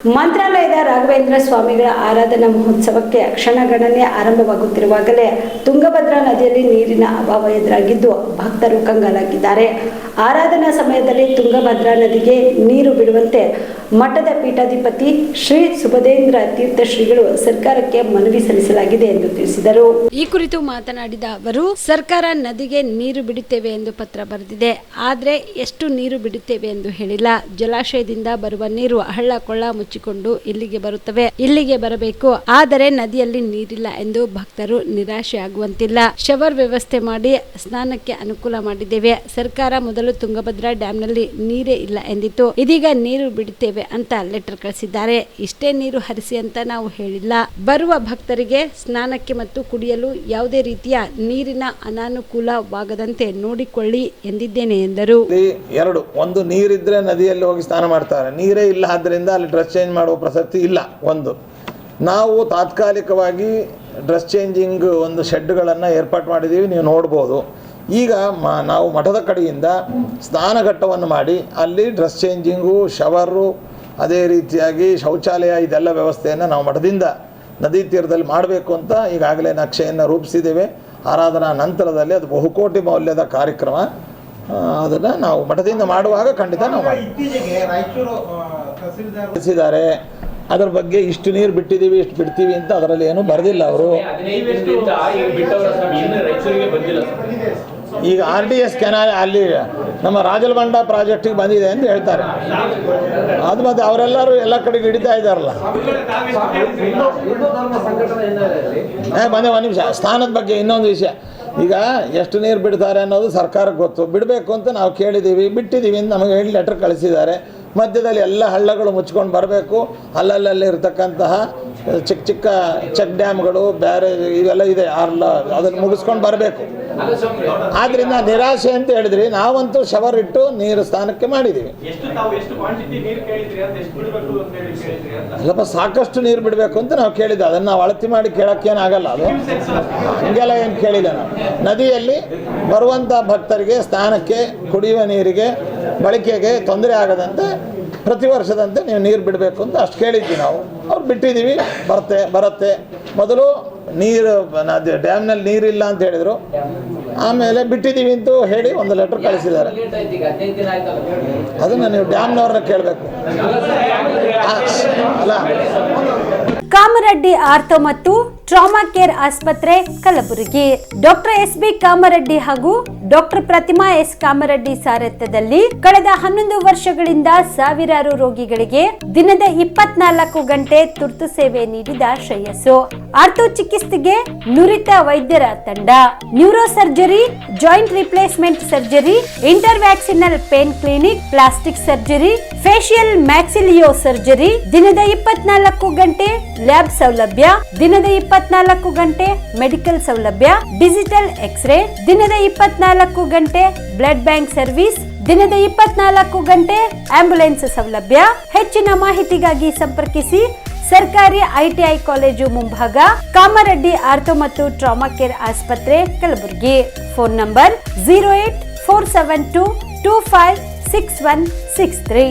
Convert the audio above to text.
ಮಂತ್ರಾಲಯದ ರಾಘವೇಂದ್ರ ಸ್ವಾಮಿಗಳ ಆರಾಧನಾ ಮಹೋತ್ಸವಕ್ಕೆ ಕ್ಷಣಗಣನೆ ಆರಂಭವಾಗುತ್ತಿರುವಾಗಲೇ ತುಂಗಭದ್ರಾ ನದಿಯಲ್ಲಿ ನೀರಿನ ಅಭಾವ ಎದುರಾಗಿದ್ದು ಭಕ್ತರು ಕಂಗಾಲಾಗಿದ್ದಾರೆ. ಆರಾಧನಾ ಸಮಯದಲ್ಲಿ ತುಂಗಭದ್ರಾ ನದಿಗೆ ನೀರು ಬಿಡುವಂತೆ ಮಠದ ಪೀಠಾಧಿಪತಿ ಶ್ರೀ ಸುಬದೇಂದ್ರ ತೀರ್ಥ ಶ್ರೀಗಳು ಸರ್ಕಾರಕ್ಕೆ ಮನವಿ ಸಲ್ಲಿಸಲಾಗಿದೆ ಎಂದು ತಿಳಿಸಿದರು. ಈ ಕುರಿತು ಮಾತನಾಡಿದ ಅವರು, ಸರ್ಕಾರ ನದಿಗೆ ನೀರು ಬಿಡುತ್ತೇವೆ ಎಂದು ಪತ್ರ ಬರೆದಿದೆ. ಆದರೆ ಎಷ್ಟು ನೀರು ಬಿಡುತ್ತೇವೆ ಎಂದು ಹೇಳಿಲ್ಲ. ಜಲಾಶಯದಿಂದ ಬರುವ ನೀರು ಹಳ್ಳ ಕೊಳ್ಳ ಮುಚ್ಚಿಕೊಂಡು ಇಲ್ಲಿಗೆ ಬರುತ್ತವೆ. ಇಲ್ಲಿಗೆ ಬರಬೇಕು. ಆದರೆ ನದಿಯಲ್ಲಿ ನೀರಿಲ್ಲ ಎಂದು ಭಕ್ತರು ನಿರಾಶೆ ಆಗುವಂತಿಲ್ಲ. ಶವರ್ ವ್ಯವಸ್ಥೆ ಮಾಡಿ ಸ್ನಾನಕ್ಕೆ ಅನುಕೂಲ ಮಾಡಿದ್ದೇವೆ. ಸರ್ಕಾರ ಮೊದಲು ತುಂಗಭದ್ರಾ ಡ್ಯಾಂನಲ್ಲಿ ನೀರೇ ಇಲ್ಲ ಎಂದಿತ್ತು. ಇದೀಗ ನೀರು ಬಿಡುತ್ತೇವೆ ಅಂತ ಲೆಟರ್ ಕಳಿಸಿದ್ದಾರೆ. ಇಷ್ಟೇ ನೀರು ಹರಿಸಿ ಅಂತ ನಾವು ಹೇಳಿಲ್ಲ. ಬರುವ ಭಕ್ತರಿಗೆ ಸ್ನಾನಕ್ಕೆ ಮತ್ತು ಕುಡಿಯಲು ಯಾವುದೇ ರೀತಿಯ ನೀರಿನ ಅನಾನುಕೂಲವಾಗದಂತೆ ನೋಡಿಕೊಳ್ಳಿ ಎಂದಿದ್ದೇನೆ ಎಂದರು. ಒಂದು ನೀರಿದ್ರೆ ನದಿಯಲ್ಲಿ ಹೋಗಿ ಸ್ನಾನ ಮಾಡ್ತಾರೆ. ನೀರೇ ಇಲ್ಲ, ಆದ್ದರಿಂದ ಅಲ್ಲಿ ಡ್ರೆಸ್ ಚೇಂಜ್ ಮಾಡುವ ಪ್ರಸಕ್ತಿ ಇಲ್ಲ. ಒಂದು ನಾವು ತಾತ್ಕಾಲಿಕವಾಗಿ ಡ್ರೆಸ್ ಚೇಂಜಿಂಗ್ ಒಂದು ಶೆಡ್ಗಳನ್ನು ಏರ್ಪಾಟ್ ಮಾಡಿದ್ದೀವಿ, ನೀವು ನೋಡ್ಬೋದು. ಈಗ ನಾವು ಮಠದ ಕಡೆಯಿಂದ ಸ್ನಾನಘಟ್ಟವನ್ನು ಮಾಡಿ ಅಲ್ಲಿ ಡ್ರೆಸ್ ಚೇಂಜಿಂಗು, ಶವರು, ಅದೇ ರೀತಿಯಾಗಿ ಶೌಚಾಲಯ, ಇದೆಲ್ಲ ವ್ಯವಸ್ಥೆಯನ್ನು ನಾವು ಮಠದಿಂದ ನದಿ ತೀರದಲ್ಲಿ ಮಾಡಬೇಕು ಅಂತ ಈಗಾಗಲೇ ನಕ್ಷೆಯನ್ನು ರೂಪಿಸಿದ್ದೇವೆ. ಆರಾಧನಾ ನಂತರದಲ್ಲಿ ಅದು ಬಹುಕೋಟಿ ಮೌಲ್ಯದ ಕಾರ್ಯಕ್ರಮ. ಅದನ್ನು ನಾವು ಮಠದಿಂದ ಮಾಡುವಾಗ ಖಂಡಿತ ನಾವು ಮಾಡಿದ್ದಾರೆ. ಅದರ ಬಗ್ಗೆ ಇಷ್ಟು ನೀರು ಬಿಟ್ಟಿದ್ದೀವಿ, ಇಷ್ಟು ಬಿಡ್ತೀವಿ ಅಂತ ಅದರಲ್ಲಿ ಏನು ಬರೆದಿಲ್ಲ ಅವರು. ಈಗ RDS ಕೆನಾಲ್ ಅಲ್ಲಿ ನಮ್ಮ ರಾಜಲಬಂಡ ಪ್ರಾಜೆಕ್ಟಿಗೆ ಬಂದಿದೆ ಅಂತ ಹೇಳ್ತಾರೆ. ಅದು ಮತ್ತೆ ಅವರೆಲ್ಲರೂ ಎಲ್ಲ ಕಡೆಗೆ ಹಿಡಿತಾ ಇದ್ದಾರಲ್ಲ. ಬಂದೆ ಒಂದು ನಿಮಿಷ, ಸ್ಥಾನದ ಬಗ್ಗೆ ಇನ್ನೊಂದು ವಿಷಯ. ಈಗ ಎಷ್ಟು ನೀರು ಬಿಡ್ತಾರೆ ಅನ್ನೋದು ಸರ್ಕಾರಕ್ಕೆ ಗೊತ್ತು. ಬಿಡಬೇಕು ಅಂತ ನಾವು ಕೇಳಿದ್ದೀವಿ, ಬಿಟ್ಟಿದ್ದೀವಿ ಅಂತ ನಮಗೆ ಹೇಳಿ ಲೆಟರ್ ಕಳಿಸಿದ್ದಾರೆ. ಮಧ್ಯದಲ್ಲಿ ಎಲ್ಲ ಹಳ್ಳಗಳು ಮುಚ್ಕೊಂಡು ಬರಬೇಕು. ಅಲ್ಲಲ್ಲಿ ಇರತಕ್ಕಂತಹ ಚಿಕ್ಕ ಚಿಕ್ಕ ಚೆಕ್ ಡ್ಯಾಮ್ಗಳು ಬೇರೆ ಇವೆಲ್ಲ ಇದೆ, ಅದನ್ನು ಮುಗಿಸ್ಕೊಂಡು ಬರಬೇಕು. ಆದ್ದರಿಂದ ನಿರಾಶೆ ಅಂತ ಹೇಳಿದ್ರಿ. ನಾವಂತೂ ಶವರ್ ಇಟ್ಟು ನೀರು ಸ್ನಾನಕ್ಕೆ ಮಾಡಿದ್ದೀವಿ. ಸ್ವಲ್ಪ ಸಾಕಷ್ಟು ನೀರು ಬಿಡಬೇಕು ಅಂತ ನಾವು ಕೇಳಿದ್ದೆ. ಅದನ್ನು ನಾವು ಅಳತಿ ಮಾಡಿ ಕೇಳೋಕ್ಕೇನಾಗಲ್ಲ. ಅದು ಹಿಂಗೆಲ್ಲ ಏನು ಕೇಳಿಲ್ಲ ನಾವು. ನದಿಯಲ್ಲಿ ಬರುವಂಥ ಭಕ್ತರಿಗೆ ಸ್ನಾನಕ್ಕೆ, ಕುಡಿಯುವ ನೀರಿಗೆ, ಬಳಕೆಗೆ ತೊಂದರೆ ಆಗದಂತೆ ಪ್ರತಿ ವರ್ಷದಂತೆ ನೀವು ನೀರು ಬಿಡಬೇಕು ಅಂತ ಅಷ್ಟು ಕೇಳಿದ್ವಿ ನಾವು. ಅವ್ರು ಬಿಟ್ಟಿದ್ದೀವಿ, ಬರುತ್ತೆ. ಮೊದಲು ನೀರು ಡ್ಯಾಮ್ನಲ್ಲಿ ನೀರಿಲ್ಲ ಅಂತ ಹೇಳಿದರು, ಆಮೇಲೆ ಬಿಟ್ಟಿದ್ದೀವಿ ಅಂತ ಹೇಳಿ ಒಂದು ಲೆಟರ್ ಕಳಿಸಿದ್ದಾರೆ. ಅದನ್ನು ನೀವು ಡ್ಯಾಮ್ನವ್ರನ್ನ ಕೇಳಬೇಕು. ಅಲ್ಲ, ಕಾಮರೆಡ್ಡಿ ಆರ್ಥೋ ಮತ್ತು ಟ್ರಾಮಾ ಕೇರ್ ಆಸ್ಪತ್ರೆ ಕಲಬುರಗಿ. ಡಾಕ್ಟರ್ SB ಕಾಮರೆಡ್ಡಿ ಹಾಗೂ ಡಾಕ್ಟರ್ ಪ್ರತಿಮಾ S ಕಾಮರೆಡ್ಡಿ ಸಾರಥ್ಯದಲ್ಲಿ ಕಳೆದ 11 ವರ್ಷಗಳಿಂದ ಸಾವಿರಾರು ರೋಗಿಗಳಿಗೆ ದಿನದ 24 ಗಂಟೆ ತುರ್ತು ಸೇವೆ ನೀಡಿದ ಶ್ರೇಯಸ್ಸು. ಆರ್ಥೋ ಚಿಕಿತ್ಸೆಗೆ ನುರಿತ ವೈದ್ಯರ ತಂಡ, neuro surgery, joint replacement surgery, interventional pain clinic, plastic surgery, facial maxillo surgery, ದಿನದ 24 ಗಂಟೆ ಲ್ಯಾಬ್ ಸೌಲಭ್ಯ, ದಿನದ 24 ಗಂಟೆ ಮೆಡಿಕಲ್ ಸೌಲಭ್ಯ, ಡಿಜಿಟಲ್ ಎಕ್ಸ್ರೇ, ದಿನದ 24 ಗಂಟೆ ಬ್ಲಡ್ ಬ್ಯಾಂಕ್ ಸರ್ವಿಸ್, ದಿನದ 24 ಗಂಟೆ ಆಂಬ್ಯುಲೆನ್ಸ್ ಸೌಲಭ್ಯ. ಹೆಚ್ಚಿನ ಮಾಹಿತಿಗಾಗಿ ಸಂಪರ್ಕಿಸಿ ಸರ್ಕಾರಿ ITI ಕಾಲೇಜು ಮುಂಭಾಗ, ಕಾಮರೆಡ್ಡಿ ಆರ್ಥೋ ಮತ್ತು ಟ್ರಾಮಾ ಕೇರ್ ಆಸ್ಪತ್ರೆ ಕಲಬುರಗಿ. Phone number 084722566163.